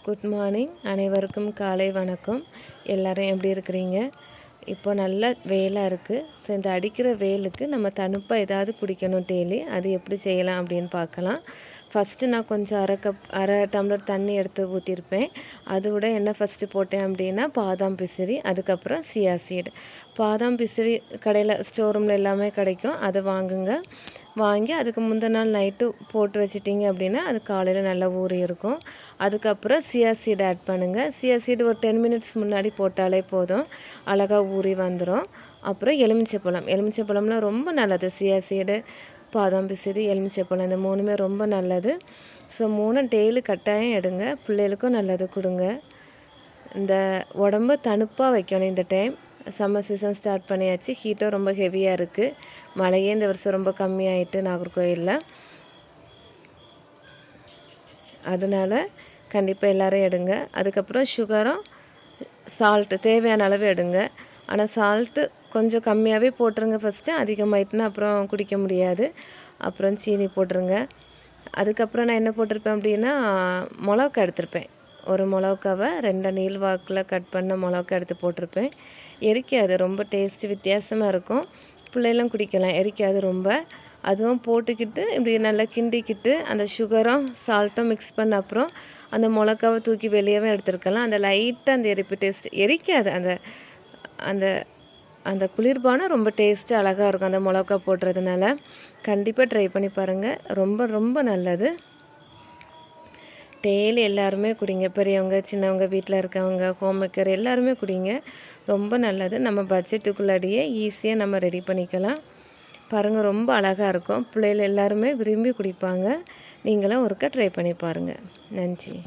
Good morning. அனைவருக்கும் காலை வணக்கம். எல்லோரும் எப்படி இருக்கிறீங்க? இப்போ நல்ல வெயிலாக இருக்குது. ஸோ இந்த அடிக்கிற வெயிலுக்கு நம்ம தணுப்பாக ஏதாவது குடிக்கணும் டெய்லி. அது எப்படி செய்யலாம் அப்படின்னு பார்க்கலாம். ஃபஸ்ட்டு நான் கொஞ்சம் அரை டம்ளர் தண்ணி எடுத்து ஊற்றிருப்பேன். அதோட என்ன ஃபஸ்ட்டு போட்டேன் அப்படின்னா பாதாம் பிசிறி, அதுக்கப்புறம் சியா சீடு. பாதாம் பிசிறி கடையில் ஸ்டோர் ரூமில் எல்லாமே கிடைக்கும், அதை வாங்குங்க. வாங்கி அதுக்கு முந்தின நாள் நைட்டு போட்டு வச்சிட்டிங்க அப்படின்னா அது காலையில் நல்லா ஊறி இருக்கும். அதுக்கப்புறம் சியா சீடு ஆட் பண்ணுங்கள். சியா சீடு ஒரு 10 மினிட்ஸ் முன்னாடி போட்டாலே போதும், அழகாக ஊறி வந்துடும். அப்புறம் எலுமிச்சைப்பழம்லாம் ரொம்ப நல்லது. சியா சீடு, பாதாம் பிசிறி, எலுமிச்சைப்பழம் இந்த 3மே ரொம்ப நல்லது. ஸோ 3 டெய்லி கட்டாயம் எடுங்க. பிள்ளைகளுக்கும் நல்லது கொடுங்க. இந்த உடம்பு தணுப்பாக வைக்கணும். இந்த டைம் சம்மர் சீசன் ஸ்டார்ட் பண்ணியாச்சு. ஹீட்டும் ரொம்ப ஹெவியாக இருக்குது. மழையே இந்த வருஷம் ரொம்ப கம்மியாயிட்டு நாகர்கோயிலில். அதனால் கண்டிப்பாக எல்லோரும் எடுங்க. அதுக்கப்புறம் சுகரும் சால்ட்டு தேவையான அளவு எடுங்க. ஆனால் சால்ட்டு கொஞ்சம் கம்மியாகவே போட்டுருங்க ஃபஸ்ட்டு. அதிகமாயிட்டுனா அப்புறம் குடிக்க முடியாது. அப்புறம் சீனி போட்டுருங்க. அதுக்கப்புறம் நான் என்ன போட்டிருப்பேன் அப்படின்னா மிளகா எடுத்திருப்பேன். ஒரு மிளகாவை 2 நீள் வாக்கில் கட் பண்ண மிளகா எடுத்து போட்டிருப்பேன். எரிக்காது, ரொம்ப டேஸ்ட்டு வித்தியாசமாக இருக்கும். பிள்ளைலாம் குடிக்கலாம், எரிக்காது ரொம்ப. அதுவும் போட்டுக்கிட்டு இப்படி நல்லா கிண்டிக்கிட்டு அந்த சுகரும் சால்ட்டும் மிக்ஸ் பண்ண அப்புறம் அந்த மிளகாவை தூக்கி வெளியவே எடுத்துருக்கலாம். அந்த லைட்டாக அந்த எரிப்பு டேஸ்ட் எரிக்காது. அந்த அந்த அந்த குளிர்பானம் ரொம்ப டேஸ்ட்டு அழகாக இருக்கும் அந்த மிளகா போடுறதுனால. கண்டிப்பாக ட்ரை பண்ணி பாருங்கள். ரொம்ப ரொம்ப நல்லது. டெய்லி எல்லாருமே குடிங்க. பெரியவங்க, சின்னவங்க, வீட்டில் இருக்கவங்க, ஹோம் மேக்கர் எல்லாருமே குடிங்க. ரொம்ப நல்லது. நம்ம பட்ஜெட்டுக்குள்ளாடியே ஈஸியாக நம்ம ரெடி பண்ணிக்கலாம். பாருங்கள், ரொம்ப அழகாக இருக்கும். பிள்ளைகள் எல்லாருமே விரும்பி குடிப்பாங்க. நீங்களும் ஒருக்கா ட்ரை பண்ணி பாருங்கள். நன்றி.